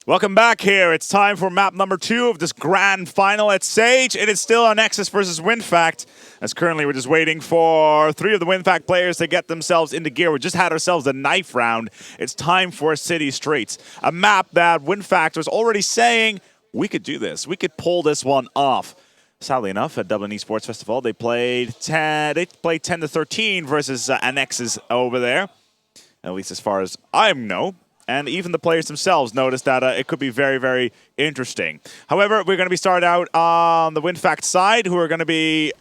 Welcome back here. It's time for map number 2 of this grand final at Sage. It is still Anexis versus WinFact. As currently we're just waiting for 3 of the WinFact players to get themselves into gear. We just had ourselves a knife round. It's time for City Streets. A map that WinFact was already saying, we could do this. We could pull this one off. Sadly enough, at Dublin Esports Festival, they played 10 to 13 versus Anexis over there. At least as far as I know. And even the players themselves noticed that it could be very, very interesting. However, we're going to be starting out on the WinFact side, who are going to be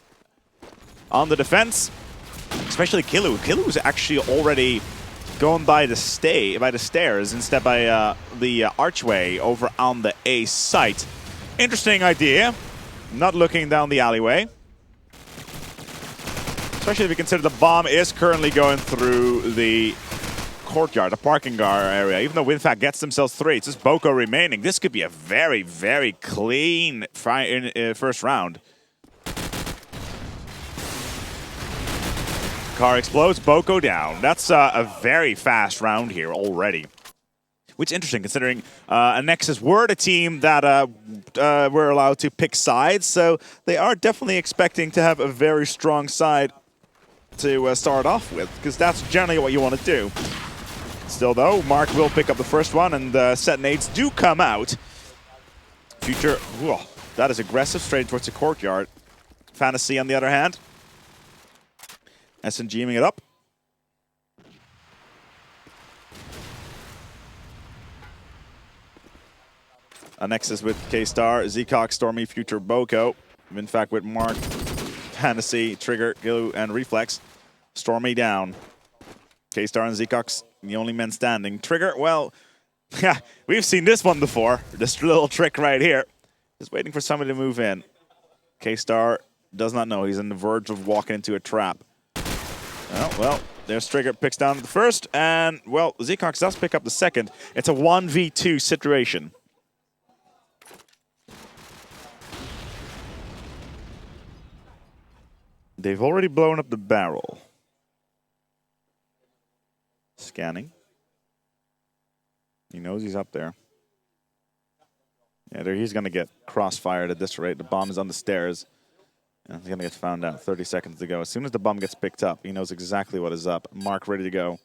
on the defense, especially Kilu. Kilu's actually already going by the stairs instead by the archway over on the A site. Interesting idea. Not looking down the alleyway. Especially if you consider the bomb is currently going through the courtyard, the parking car area. Even though WinFact gets themselves 3, it's just Boko remaining. This could be a very, very clean first round. Car explodes, Boko down. That's a very fast round here already. Which is interesting, considering Anexis were the team that were allowed to pick sides, so they are definitely expecting to have a very strong side to start off with, because that's generally what you want to do. Still, though, Mark will pick up the first one, and set nades do come out. Future, whoa, that is aggressive, straight towards the courtyard. Fantasy, on the other hand, SNGing it up. Anexis with K-Star, Zcock, Stormy, Future, Boko. WinFact with Mark, Fantasy, Trigger, Gilu, and Reflex. Stormy down. K-Star and Zcock's the only men standing. Trigger, well, yeah, we've seen this one before. This little trick right here. Just waiting for somebody to move in. K-Star does not know. He's on the verge of walking into a trap. Well, there's Trigger, picks down the first, and, well, Zcock does pick up the second. It's a 1v2 situation. They've already blown up the barrel. Scanning. He knows he's up there. Yeah, he's going to get crossfired at this rate. The bomb is on the stairs. And he's going to get found out. 30 seconds to go. As soon as the bomb gets picked up, he knows exactly what is up. Mark ready to go.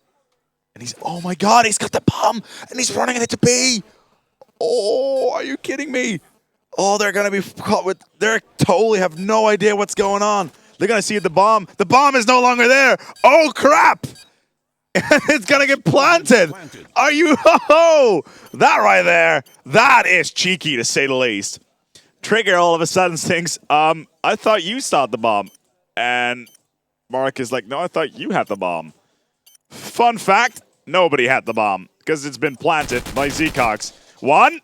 And he's, oh my god, he's got the bomb! And he's running it to B! Oh, are you kidding me? Oh, they're going to be caught with... They totally have no idea what's going on. They're going to see the bomb. The bomb is no longer there. Oh, crap! It's going to get planted. Are you... Oh, that right there. That is cheeky, to say the least. Trigger all of a sudden thinks, I thought you saw the bomb. And Mark is like, no, I thought you had the bomb. Fun fact, nobody had the bomb because it's been planted by Zcox. 1.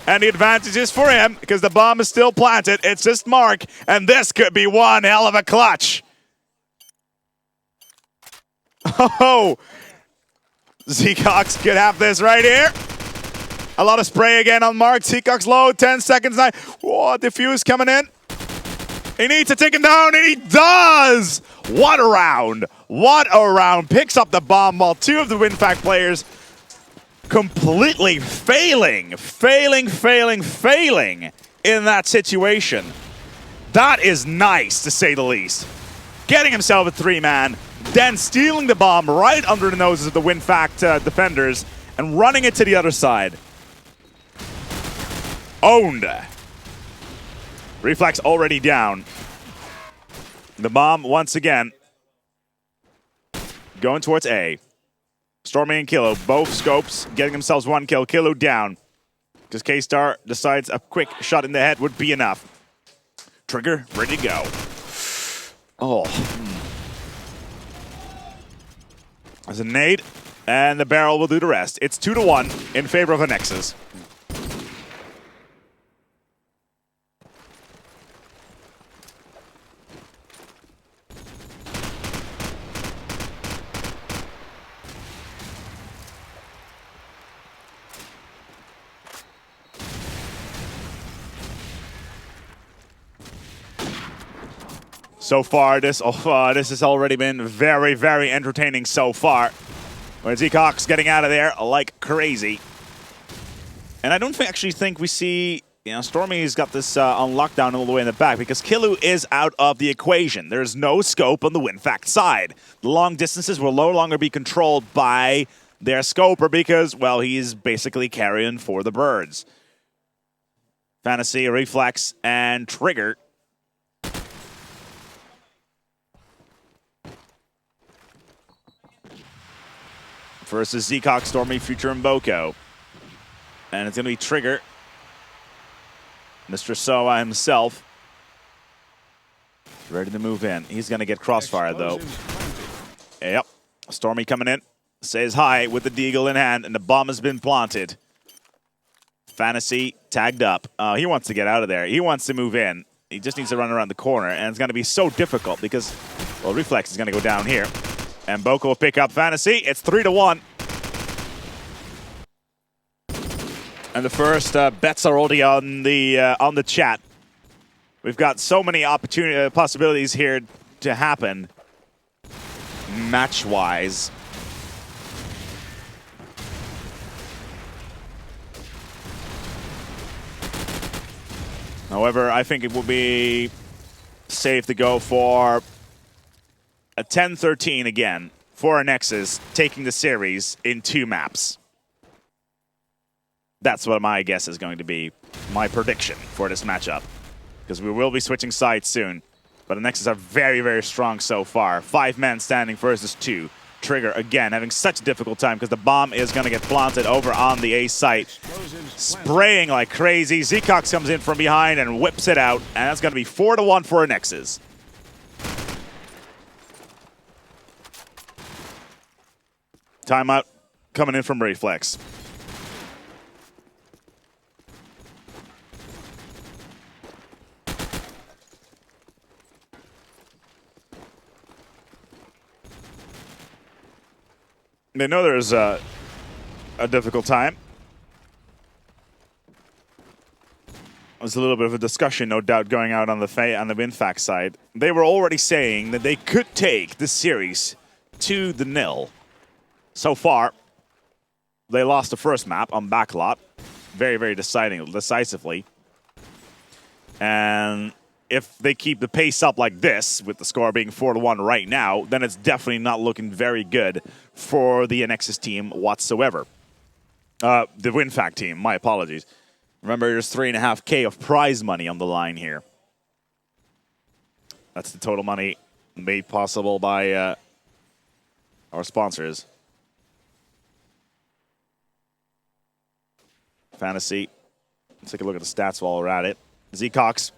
And the advantage is for him because the bomb is still planted. It's just Mark. And this could be one hell of a clutch. Oh, Zcox could have this right here. A lot of spray again on Mark. Zcox low, 10 seconds now. Whoa, diffuse coming in. He needs to take him down, and he does! What a round. What a round. Picks up the bomb while 2 of the WinFact players completely failing in that situation. That is nice, to say the least. Getting himself a 3-man, then stealing the bomb right under the noses of the WinFact defenders and running it to the other side. Owned. Reflex already down. The bomb, once again, going towards A. Stormy and Kilo, both scopes, getting themselves 1 kill. Kilo down. Because K-Star decides a quick shot in the head would be enough. Trigger, ready to go. Oh. There's a nade, and the barrel will do the rest. It's 2-1 in favor of Anexis. So far, this has already been very, very entertaining so far. When Zcox getting out of there like crazy. And I don't actually think we see, you know, Stormy's got this on lockdown all the way in the back because Killu is out of the equation. There's no scope on the WinFakt side. The long distances will no longer be controlled by their scoper because, well, he's basically carrying for the birds. Fantasy, Reflex, and Trigger. Versus Zeecock, Stormy, Future, and Boko. And it's going to be Trigger. Mr. Soa himself. Ready to move in. He's going to get crossfire, though. Yep. Stormy coming in. Says hi with the deagle in hand, and the bomb has been planted. Fantasy tagged up. He wants to get out of there. He wants to move in. He just needs to run around the corner, and it's going to be so difficult because, well, Reflex is going to go down here. And Boko will pick up Fantasy. It's 3-1. And the first bets are already on the chat. We've got so many possibilities here to happen, match-wise. However, I think it will be safe to go for a 10-13 again for aNexus, taking the series in 2 maps. That's what my guess is going to be, my prediction for this matchup. Because we will be switching sides soon. But aNexus are very, very strong so far. 5 men standing versus 2. Trigger, again, having such a difficult time because the bomb is going to get planted over on the A site. Spraying like crazy. Zeecox comes in from behind and whips it out. And that's going to be 4-1 for aNexus. Timeout coming in from Reflex. They know there's a difficult time. There's a little bit of a discussion, no doubt, going out on the WinFakt side. They were already saying that they could take the series to the nil. So far, they lost the first map on backlot, very, very decisively. And if they keep the pace up like this, with the score being 4-1 right now, then it's definitely not looking very good for the aNexus team whatsoever. The WinFakt team, my apologies. Remember, there's 3.5K of prize money on the line here. That's the total money made possible by our sponsors. Fantasy. Let's take a look at the stats while we're at it. Zeecox.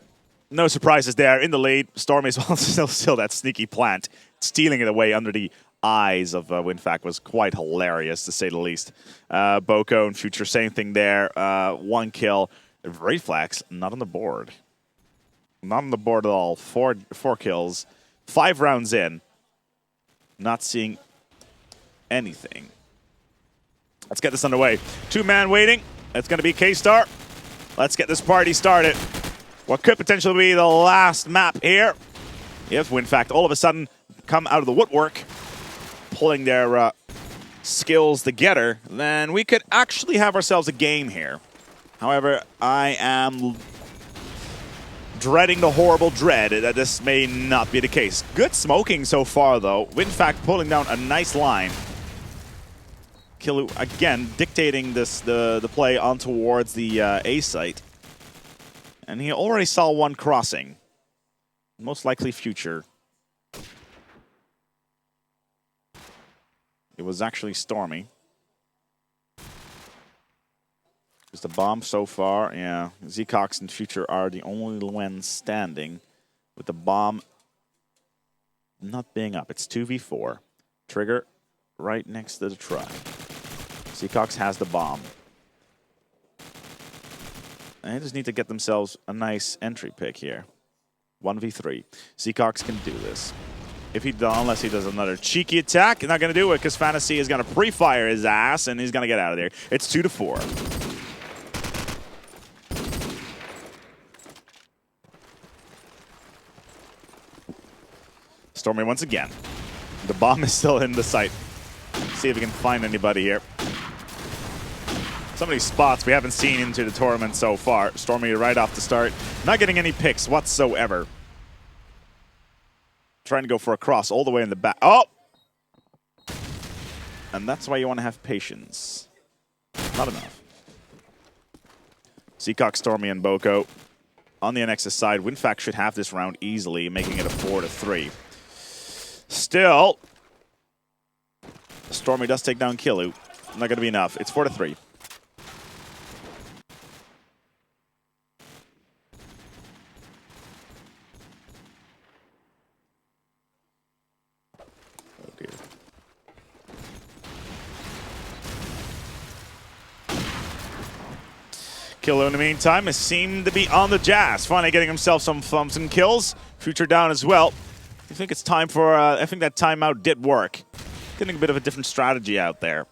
No surprises there in the lead. Stormy is also still that sneaky plant. Stealing it away under the eyes of WinFakt was quite hilarious, to say the least. Boko and Future, same thing there. 1 kill. Reflex, not on the board. Not on the board at all. Four kills. 5 rounds in. Not seeing anything. Let's get this underway. 2-man waiting. It's going to be K-Star. Let's get this party started. What could potentially be the last map here. If WinFakt all of a sudden come out of the woodwork, pulling their skills together, then we could actually have ourselves a game here. However, I am dreading the horrible dread that this may not be the case. Good smoking so far, though. WinFakt pulling down a nice line. Killu, again, dictating the play on towards the A site. And he already saw 1 crossing. Most likely Future. It was actually Stormy. Just the bomb so far, yeah. Zeecox and Future are the only ones standing with the bomb not being up. It's 2v4. Trigger right next to the truck. Zeecox has the bomb. And they just need to get themselves a nice entry pick here. 1v3. Zeecox can do this. If he does, unless he does another cheeky attack, he's not going to do it because Fantasy is going to pre-fire his ass and he's going to get out of there. It's 2-4. Stormy once again. The bomb is still in the site. See if we can find anybody here. Some of these spots we haven't seen into the tournament so far. Stormy right off the start. Not getting any picks whatsoever. Trying to go for a cross all the way in the back. Oh! And that's why you want to have patience. Not enough. Seacock, Stormy, and Boko. On the aNexus side, WinFakt should have this round easily, making it a 4-3. Still, Stormy does take down Killu. Not going to be enough. It's 4-3. Oh dear. Killu, in the meantime, has seemed to be on the jazz. Finally getting himself some kills. Future down as well. I think it's time for, I think that timeout did work. Getting a bit of a different strategy out there.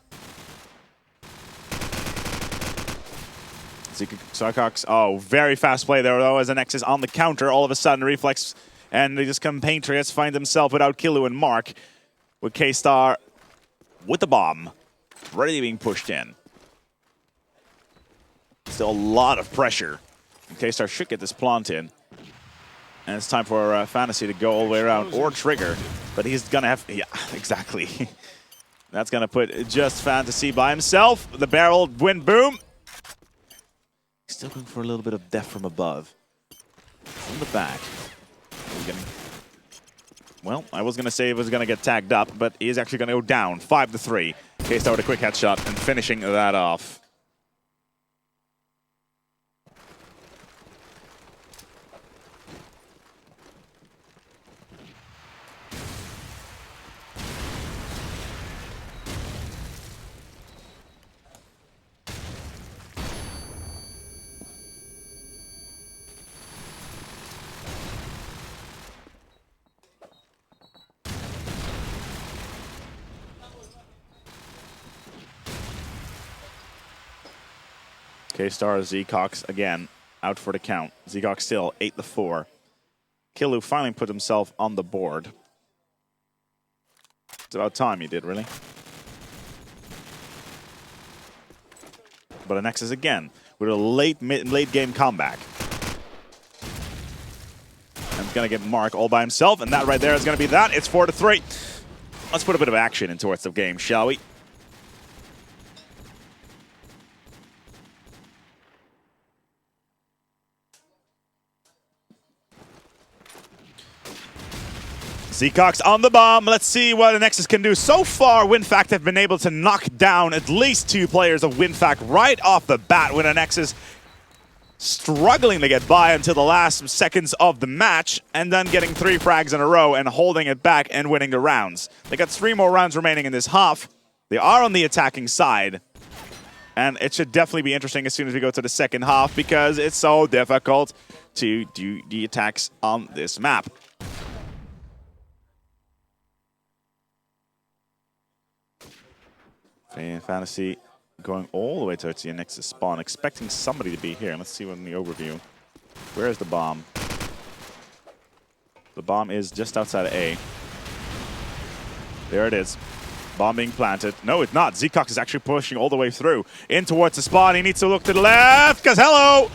Seacock, oh, very fast play there, though, as aNexus on the counter. All of a sudden, reflex, and they just come Paintrias, find himself without Killu and Mark. With K-Star with the bomb, ready being pushed in. Still a lot of pressure. K-Star should get this plant in. And it's time for Fantasy to go all the way around, or Trigger. But he's going to have... Yeah, exactly. That's going to put just Fantasy by himself. The barrel, wind boom. Still going for a little bit of death from above. From the back. Well, I was going to say he was going to get tagged up, but he is actually going to go down. 5-3. K-Star with a quick headshot and finishing that off. K-Star, Seacock again, out for the count. Seacock still 8-4. Killu finally put himself on the board. It's about time he did, really. But aNexus again, with a late game comeback. And gonna get Mark all by himself, and that right there is gonna be that. It's 4-3. Let's put a bit of action in towards the game, shall we? Seacock's on the bomb. Let's see what aNexus can do. So far, WinFakt have been able to knock down at least 2 players of WinFakt right off the bat, with aNexus struggling to get by until the last seconds of the match, and then getting 3 frags in a row and holding it back and winning the rounds. They got 3 more rounds remaining in this half. They are on the attacking side, and it should definitely be interesting as soon as we go to the second half, because it's so difficult to do the attacks on this map. Fantasy going all the way towards the aNexus spawn, expecting somebody to be here. Let's see what in the overview. Where is the bomb? The bomb is just outside of A. There it is. Bomb being planted. No, it's not. Seacock is actually pushing all the way through. In towards the spawn. He needs to look to the left, because hello!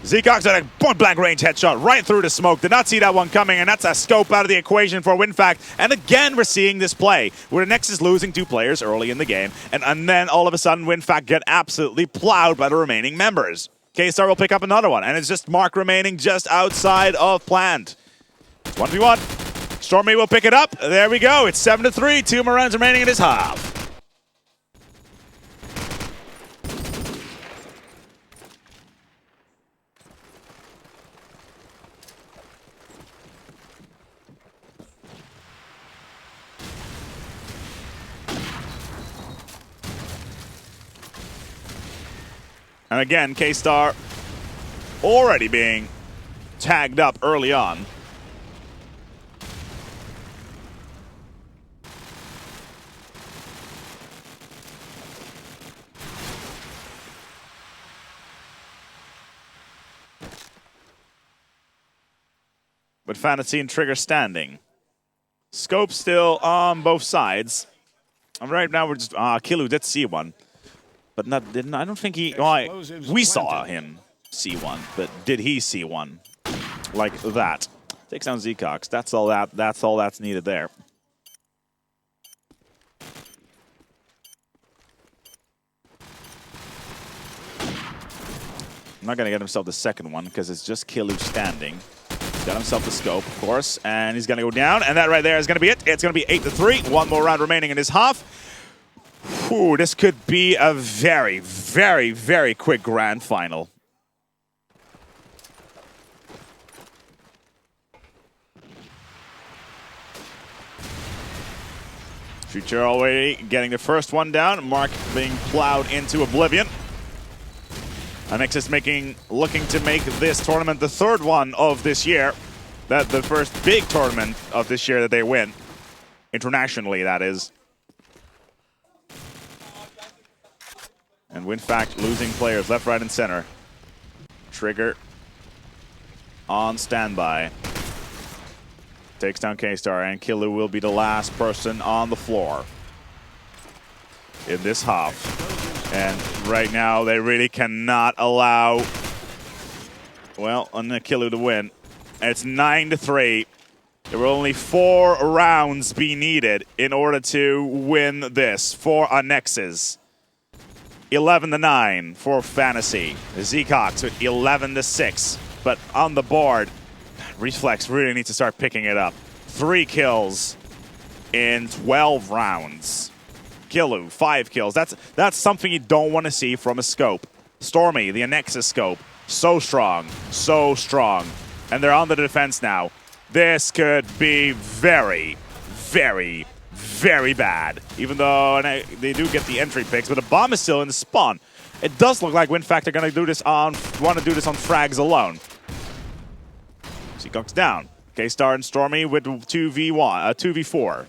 Seacock's at a point-blank range headshot right through the smoke. Did not see that one coming, and that's a scope out of the equation for WinFakt. And again, we're seeing this play, where aNexus losing 2 players early in the game, and then all of a sudden, WinFakt get absolutely plowed by the remaining members. K-Star will pick up another one, and it's just Mark remaining just outside of plant. It's 1v1. Stormy will pick it up. There we go. It's 7-3. 2 more rounds remaining in this half. And again, K-Star already being tagged up early on. But Fantasy and Trigger standing. Scope still on both sides. And right now we're just... Killu did see one. But not, didn't, I don't think he... Well, we saw him see one, but did he see one like that? Takes down Zcox. That's all that's needed there. Not going to get himself the second one because it's just Killu standing. He's got himself the scope, of course, and he's going to go down. And that right there is going to be it. It's going to be 8-3. One more round remaining in his half. Ooh, this could be a very, very, very quick grand final. Future already getting the first one down. Mark being plowed into oblivion. aNexus looking to make this tournament the third one of this year. That the first big tournament of this year that they win. Internationally, that is. And WinFakt losing players left, right, and center. Trigger on standby. Takes down K-Star, and Killu will be the last person on the floor in this half. And right now, they really cannot allow, well, on the Killu to win. And it's 9-3. There will only 4 rounds be needed in order to win this for aNexus. 11-9 for Fantasy. Zcox with 11-6. But on the board, Reflex really needs to start picking it up. 3 kills in 12 rounds. Killu, 5 kills. That's something you don't want to see from a scope. Stormy, the aNexus scope. So strong. So strong. And they're on the defense now. This could be very, very, very bad. Even though they do get the entry picks, but the bomb is still in the spawn. It does look like WinFakt are going to do this on frags alone. Zcox down. K-Star and Stormy with 2v4.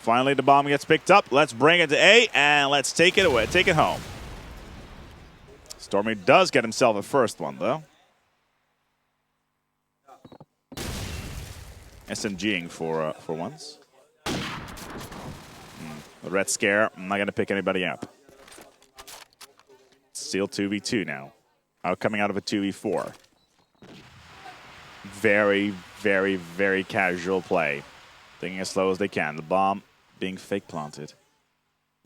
Finally, the bomb gets picked up. Let's bring it to A, and let's take it away. Take it home. Stormy does get himself a first one, though. SMGing for once. The Red Scare, I'm not going to pick anybody up. Still 2v2 now. Coming out of a 2v4. Very, very, very casual play. Thinking as slow as they can. The bomb being fake planted.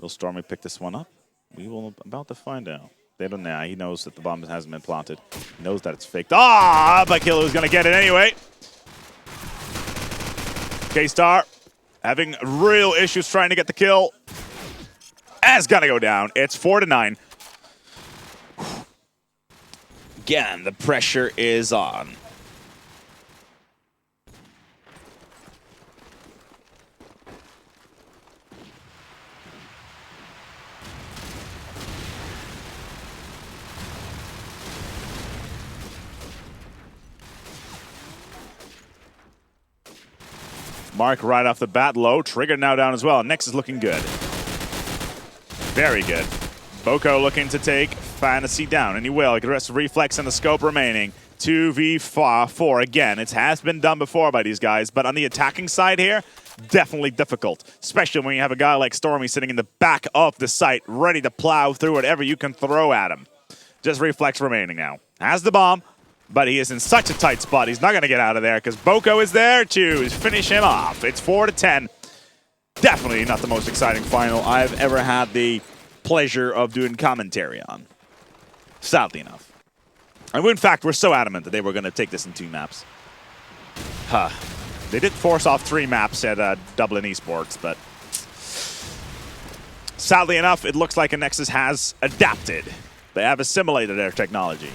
Will Stormy pick this one up? We will about to find out. They don't know. He knows that the bomb hasn't been planted. He knows that it's faked. Ah, but Killu's going to get it anyway. K-Star having real issues trying to get the kill. As gonna go down. It's 4-9. Again, the pressure is on. Mark right off the bat, low. Trigger now down as well. Next is looking good. Very good. Boko looking to take Fantasy down, and he will. The rest of Reflex and the scope remaining. 2v4 again. It has been done before by these guys, but on the attacking side here, definitely difficult. Especially when you have a guy like Stormy sitting in the back of the site, ready to plow through whatever you can throw at him. Just Reflex remaining now. Has the bomb. But he is in such a tight spot, he's not going to get out of there because Boko is there to finish him off. It's 4-10. Definitely not the most exciting final I've ever had the pleasure of doing commentary on. Sadly enough. And WinFakt were so adamant that they were going to take this in 2 maps. They did force off 3 maps at Dublin Esports, but sadly enough, it looks like aNexus has adapted. They have assimilated their technology.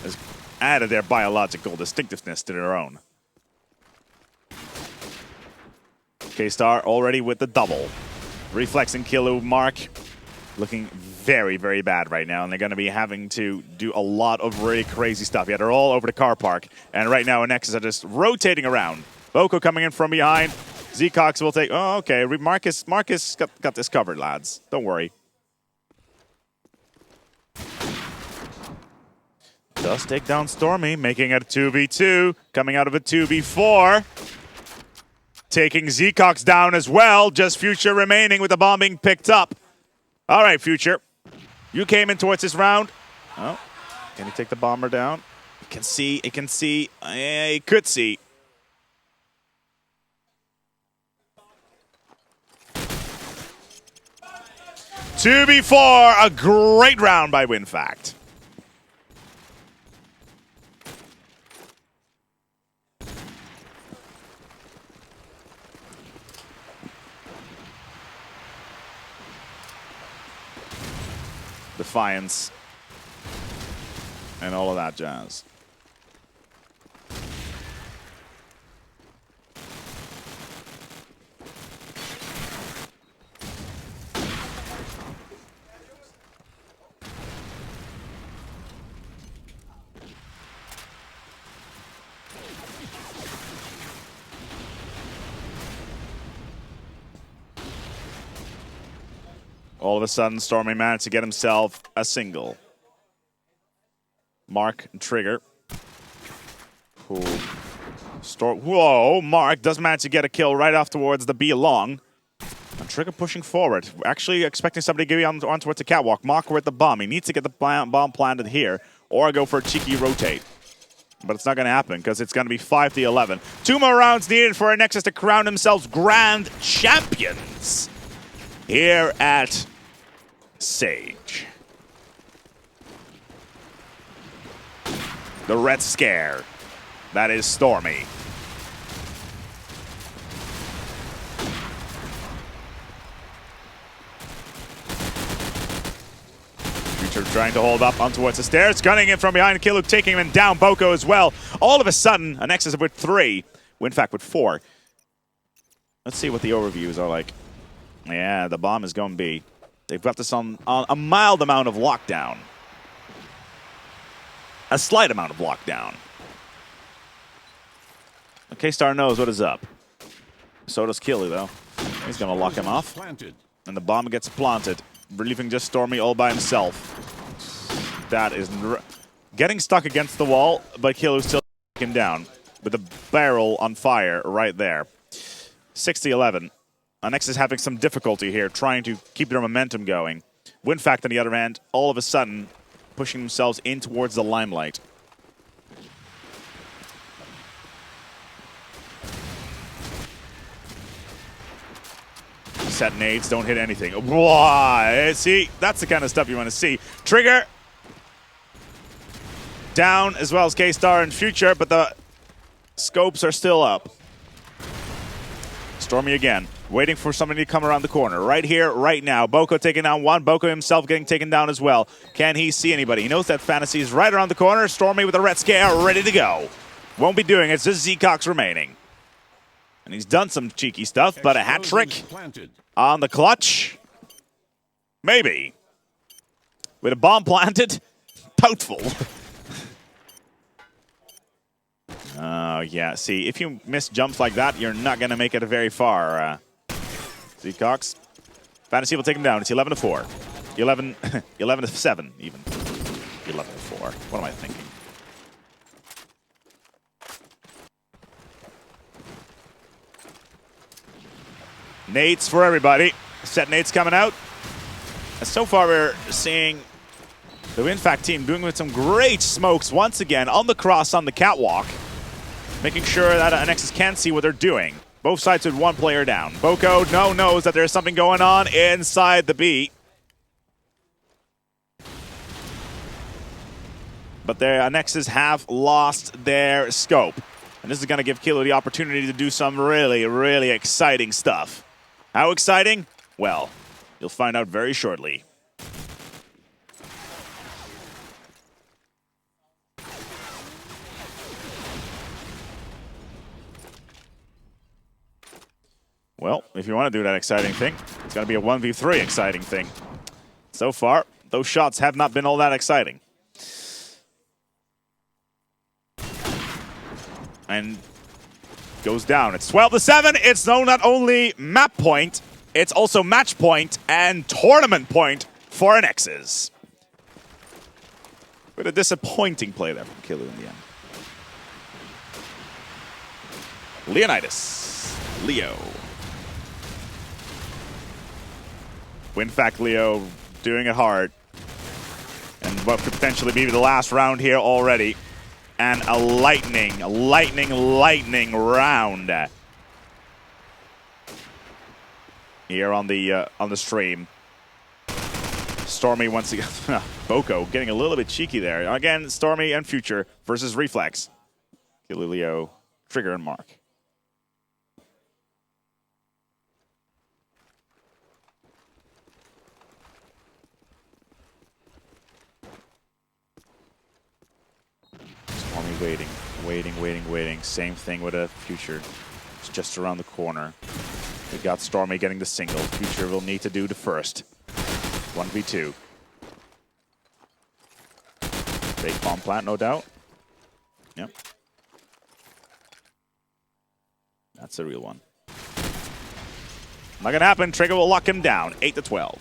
Has added their biological distinctiveness to their own. K-Star already with the double. Reflex and Killu Mark looking very, very bad right now, and they're going to be having to do a lot of really crazy stuff. Yeah, they're all over the car park, and right now aNexus are just rotating around. Boko coming in from behind. Zcox will take... Oh, okay. Marcus got this covered, lads. Don't worry. Does take down Stormy, making it a 2v2, coming out of a 2v4. taking Zcox down as well. Just Future remaining with the bomb being picked up. All right, Future. You came in towards this round. Oh, can he take the bomber down? He can see, he can see, he could see. Two before, a great round by WinFakt. Defiance, and all of that jazz. All of a sudden, Stormy managed to get himself a single. Mark and Trigger. Whoa, Mark does manage to get a kill right off towards the B long. And Trigger pushing forward. Actually expecting somebody to get on towards the catwalk. Mark with the bomb. He needs to get the bomb planted here or go for a cheeky rotate. But it's not going to happen because it's going to be 5-11. 2 more rounds needed for aNexus to crown themselves grand champions here at Sage. The Red Scare. That is Stormy. Future trying to hold up on towards the stairs. Gunning in from behind. Kiluk taking him down. Boko as well. All of a sudden, aNexus with 3. WinFakt with 4. Let's see what the overviews are like. Yeah, the bomb is going B. They've got this on a mild amount of lockdown. A slight amount of lockdown. K-Star knows what is up. So does Killy, though. He's going to lock him off. And the bomb gets planted, relieving just Stormy all by himself. That is getting stuck against the wall, but Killy's still taken down with the barrel on fire right there. 6-11. aNexus having some difficulty here, trying to keep their momentum going. WinFakt, on the other hand, all of a sudden pushing themselves in towards the limelight. Set nades, don't hit anything. Whoa, see, that's the kind of stuff you want to see. Trigger down, as well as K-Star and Future, but the scopes are still up. Stormy again, waiting for somebody to come around the corner. Right here, right now. Boko taking down one. Boko himself getting taken down as well. Can he see anybody? He knows that Fantasy is right around the corner. Stormy with a Red Scare, ready to go. Won't be doing it. It's just Zcox remaining. And he's done some cheeky stuff, but a hat trick on the clutch. Maybe. With a bomb planted, doubtful. Oh, yeah. See, if you miss jumps like that, you're not going to make it very far. Zcox. Fantasy will take him down. It's 11-4. 11-7, even. 11-4. What am I thinking? Nades for everybody. Set nades coming out. And so far, we're seeing the WinFakt team doing with some great smokes once again on the cross on the catwalk. Making sure that aNexus can see what they're doing. Both sides with one player down. Boko knows that there's something going on inside the B. But their aNexus have lost their scope. And this is going to give Kilo the opportunity to do some really, really exciting stuff. How exciting? Well, you'll find out very shortly. Well, if you want to do that exciting thing, it's going to be a 1v3 exciting thing. So far, those shots have not been all that exciting. And goes down. It's 12-7. It's not only map point, it's also match point and tournament point for aNexus. With a disappointing play there from Kilu in the end. Leonidas. Leo. WinFakt Leo doing it hard. And what could potentially be the last round here already. And a lightning round. Here on the stream. Stormy once again. Boko getting a little bit cheeky there. Again, Stormy and Future versus Reflex. Leo, Trigger, and Mark. Stormy waiting. Same thing with a Future. It's just around the corner. We got Stormy getting the single. Future will need to do the first. 1v2. Fake bomb plant, no doubt. Yep. That's a real one. Not gonna happen. Trigger will lock him down. 8-12.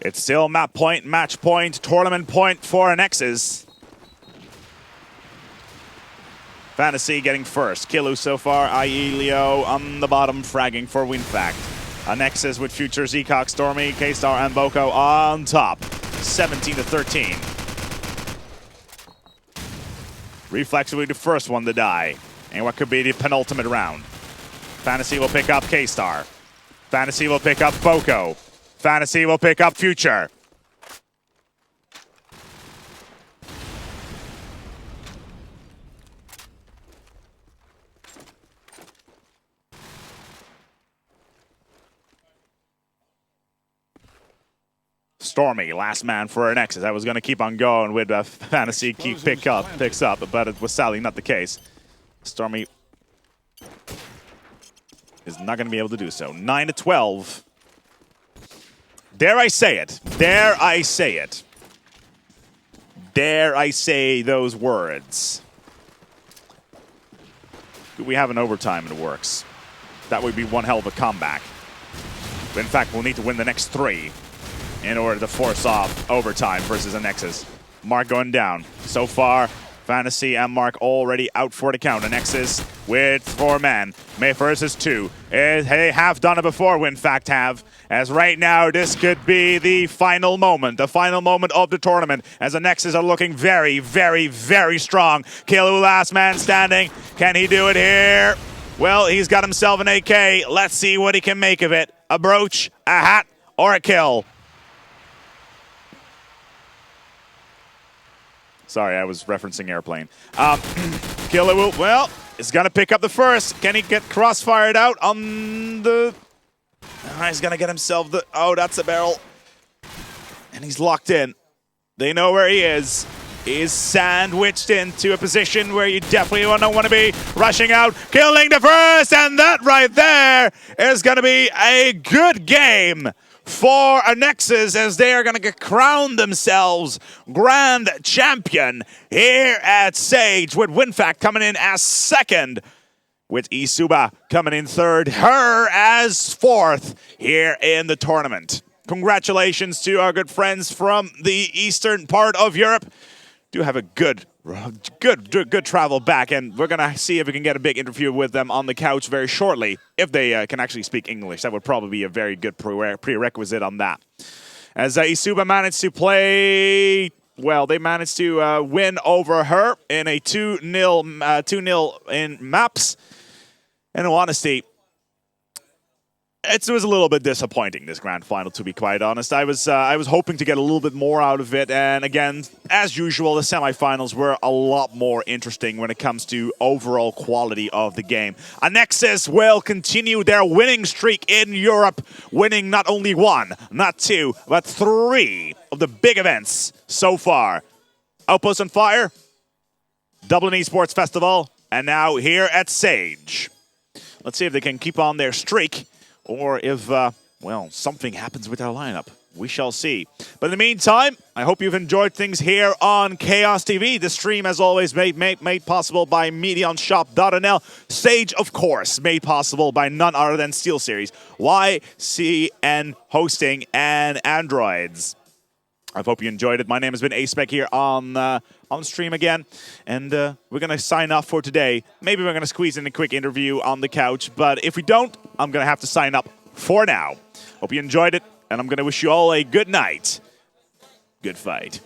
It's still map point, match point, tournament point for aNexis. Fantasy getting first. Killu so far, i.e. Leo on the bottom, fragging for WinFakt. aNexus with Future, Zeacock, Stormy, K-Star, and Boko on top. 17-13. Reflex will be the first one to die. And what could be the penultimate round. Fantasy will pick up K-Star. Fantasy will pick up Boko. Fantasy will pick up Future. Stormy, last man for aNexus. I was going to keep on going with Fantasy picks up, but it was sadly not the case. Stormy is not going to be able to do so. 9-12. Dare I say it? Dare I say it? Dare I say those words? We have an overtime and it works. That would be one hell of a comeback. WinFakt will need to win the next 3 in order to force off overtime versus aNexus. Mark going down. So far, Fantasy and Mark already out for the count. aNexus with 4 men. May versus 2. They have done it before, WinFakt have. As right now, this could be the final moment of the tournament, as aNexus are looking very, very, very strong. Killu, last man standing. Can he do it here? Well, he's got himself an AK. Let's see what he can make of it. A brooch, a hat, or a kill. Sorry, I was referencing Airplane. Killu, well, is going to pick up the first. Can he get crossfired out on the... he's going to get himself the... Oh, that's a barrel. And he's locked in. They know where he is. He's sandwiched into a position where you definitely don't want to be. Rushing out, killing the first, and that right there is going to be a good game for aNexus, as they are going to crown themselves grand champion here at Sage, with WinFakt coming in as second, with Isuba coming in third, her as fourth here in the tournament. Congratulations to our good friends from the eastern part of Europe. Do have a good travel back, and we're gonna see if we can get a big interview with them on the couch very shortly. If they can actually speak English, that would probably be a very good prerequisite on that. As Isuba managed to play, well, they managed to win over her in a 2-0 in maps. And in honesty, it was a little bit disappointing, this grand final, to be quite honest. I was hoping to get a little bit more out of it, and again, as usual, the semifinals were a lot more interesting when it comes to overall quality of the game. aNexus will continue their winning streak in Europe, winning not only 1, not 2, but 3 of the big events so far. Outpost on Fire, Dublin Esports Festival, and now here at Sage. Let's see if they can keep on their streak, or if, well, something happens with our lineup. We shall see. But in the meantime, I hope you've enjoyed things here on Chaos TV. The stream, as always, made possible by MediaOnShop.nl. Sage, of course, made possible by none other than Steelseries, YCN Hosting, and Adroits. I hope you enjoyed it. My name has been aSpec here on stream again, and we're going to sign off for today. Maybe we're going to squeeze in a quick interview on the couch, but if we don't, I'm going to have to sign up for now. Hope you enjoyed it, and I'm going to wish you all a good night. Good fight.